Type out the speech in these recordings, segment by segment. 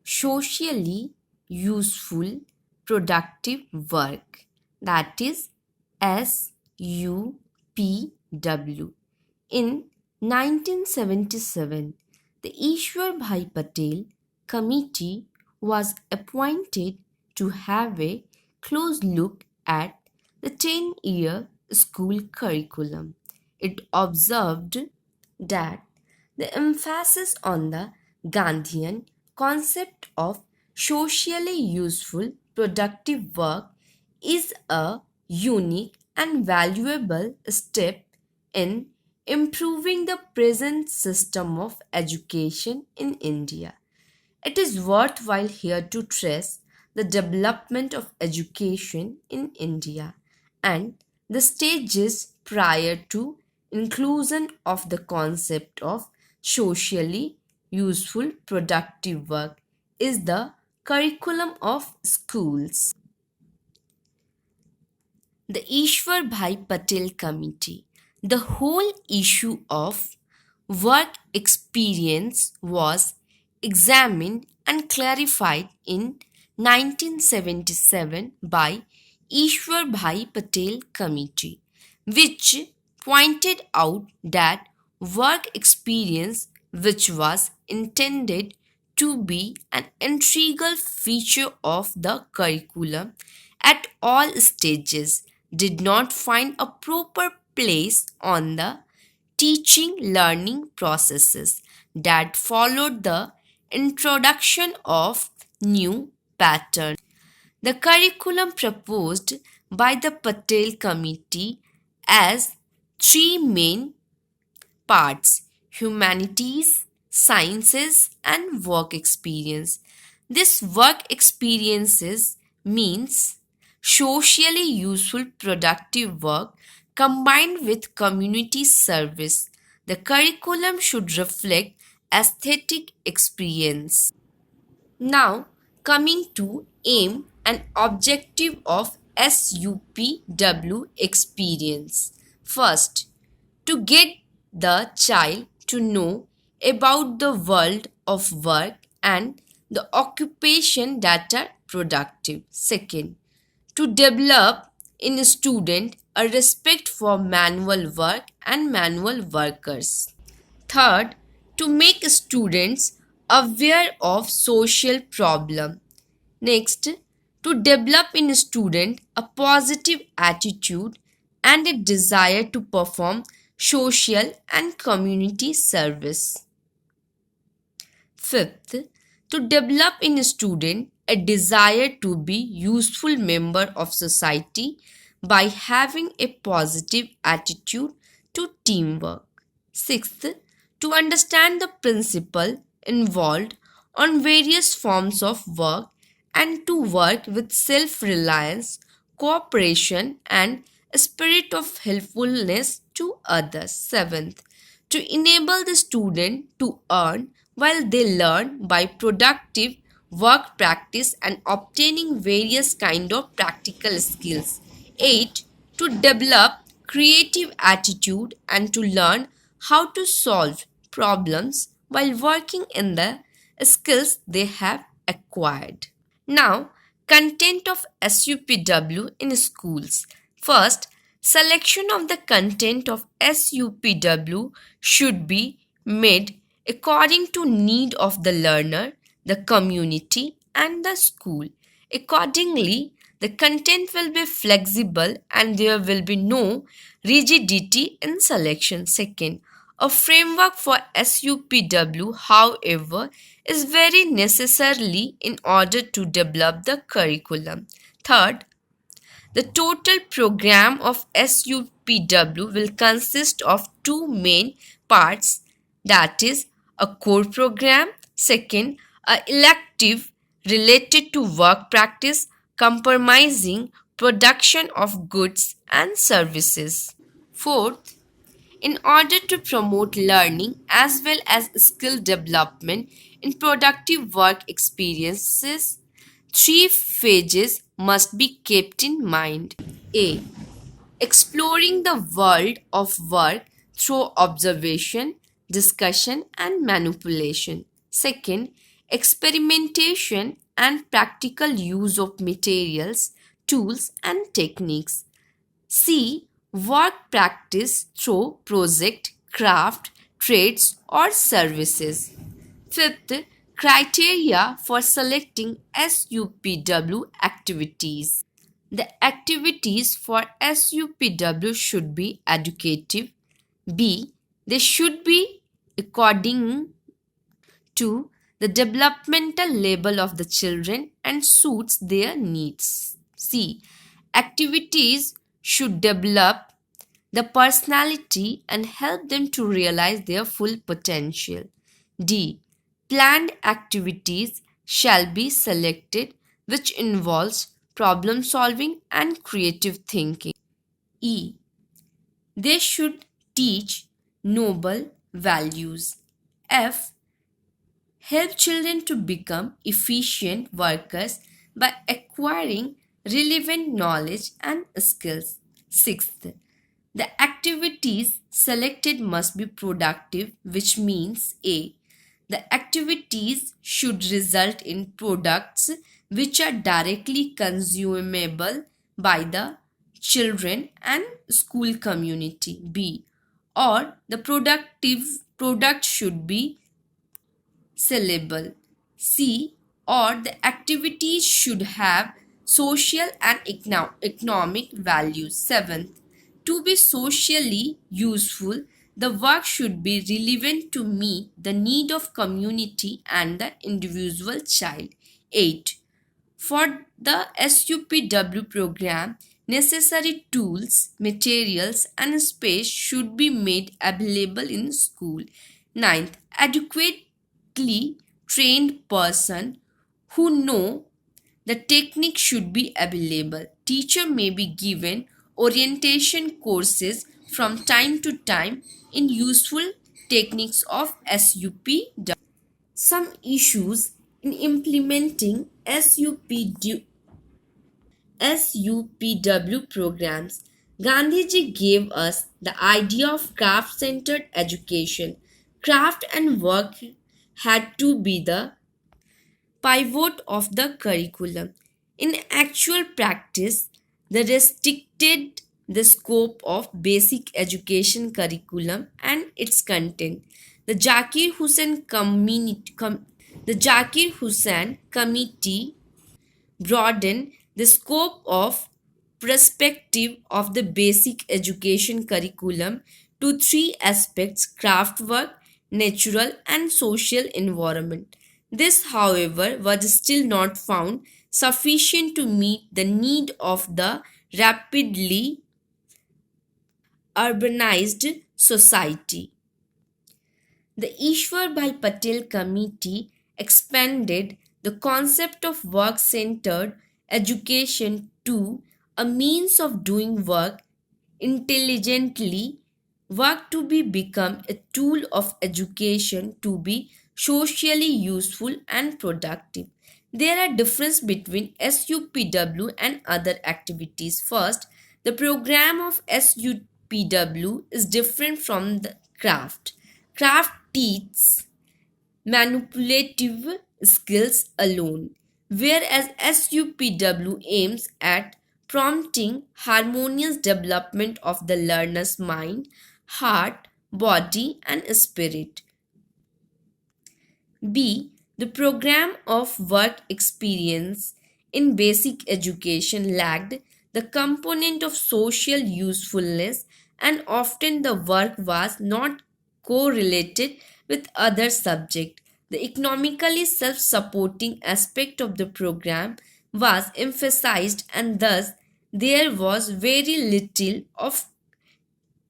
socially useful productive work, that is SUPW. In 1977, the Ishwarbhai Patel committee was appointed to have a close look at the 10-year school curriculum. It observed that the emphasis on the Gandhian concept of socially useful productive work is a unique and valuable step in improving the present system of education in India. It is worthwhile here to trace the development of education in India and the stages prior to inclusion of the concept of socially useful productive work is the curriculum of schools. The Ishwarbhai Patel Committee. The whole issue of work experience was examined and clarified in 1977 by Ishwarbhai Patel Committee, which pointed out that work experience, which was intended to be an integral feature of the curriculum at all stages, did not find a proper place on the teaching learning processes that followed the introduction of new patterns. The curriculum proposed by the Patel Committee as three main parts: humanities, sciences, and work experience. This work experiences means socially useful productive work combined with community service. The curriculum should reflect aesthetic experience. Now, coming to aim and objective of SUPW experience. First, to get the child to know about the world of work and the occupation that are productive. Second, to develop in a student a respect for manual work and manual workers. Third, to make students aware of social problem. Next, to develop in a student a positive attitude and a desire to perform social and community service. Fifth, to develop in a student a desire to be useful member of society by having a positive attitude to teamwork. Sixth, to understand the principle involved on various forms of work and to work with self-reliance, cooperation and a spirit of helpfulness to others. Seventh, to enable the student to earn while they learn by productive work practice and obtaining various kind of practical skills. 8. To develop creative attitude and to learn how to solve problems while working in the skills they have acquired. Now, content of SUPW in schools. First, selection of the content of SUPW should be made according to need of the learner, the community and the school. Accordingly, the content will be flexible and there will be no rigidity in selection. Second, a framework for SUPW, however, is very necessarily in order to develop the curriculum. Third, the total program of SUPW will consist of two main parts, that is a core program, second, a elective related to work practice comprising production of goods and services. Fourth, in order to promote learning as well as skill development in productive work experiences, three phases must be kept in mind. A. Exploring the world of work through observation, discussion, and manipulation. Second, experimentation and practical use of materials, tools, and techniques. C. Work practice through project, craft, trades, or services. Fifth, criteria for selecting SUPW activities. The activities for SUPW should be educative. B. They should be according to the developmental level of the children and suits their needs. C. Activities should develop the personality and help them to realize their full potential. D. Planned activities shall be selected which involves problem solving and creative thinking. E. They should teach noble values. F. Help children to become efficient workers by acquiring relevant knowledge and skills. Sixth, the activities selected must be productive, which means A. The activities should result in products which are directly consumable by the children and school community. B. Or the productive product should be syllable. C. Or the activities should have social and economic values. Seventh, to be socially useful, the work should be relevant to meet the need of community and the individual child. 8. For the SUPW program, necessary tools, materials, and space should be made available in school. Ninth, adequately trained person who know the technique should be available. Teacher may be given orientation courses from time to time in useful techniques of SUPW. Some issues in implementing SUPW programs. Gandhiji gave us the idea of craft centered education. Craft and work had to be the pivot of the curriculum. In actual practice, the restricted the scope of basic education curriculum and its content. The Zakir Hussain Committee broaden the scope of perspective of the basic education curriculum to three aspects: craft work, natural, and social environment. This, however, was still not found sufficient to meet the need of the rapidly urbanized society. The Ishwarbhai Patel Committee expanded the concept of work centered education to a means of doing work intelligently, work to be become a tool of education to be socially useful and productive. There are differences between SUPW and other activities. First, the program of SUPW is different from the craft. Craft teaches manipulative skills alone, whereas SUPW aims at prompting harmonious development of the learner's mind, heart, body, and spirit. B. The program of work experience in basic education lacked the component of social usefulness, and often the work was not correlated with other subjects. The economically self supporting aspect of the program was emphasized, and thus there was very little of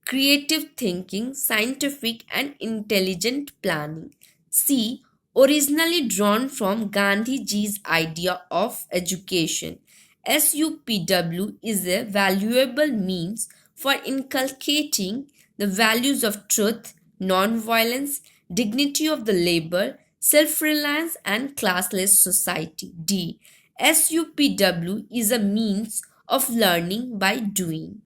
creative thinking, scientific and intelligent planning. C. Originally drawn from Gandhiji's idea of education, SUPW is a valuable means for inculcating the values of truth, non-violence, dignity of the labor, self-reliance and classless society. D. SUPW is a means of learning by doing.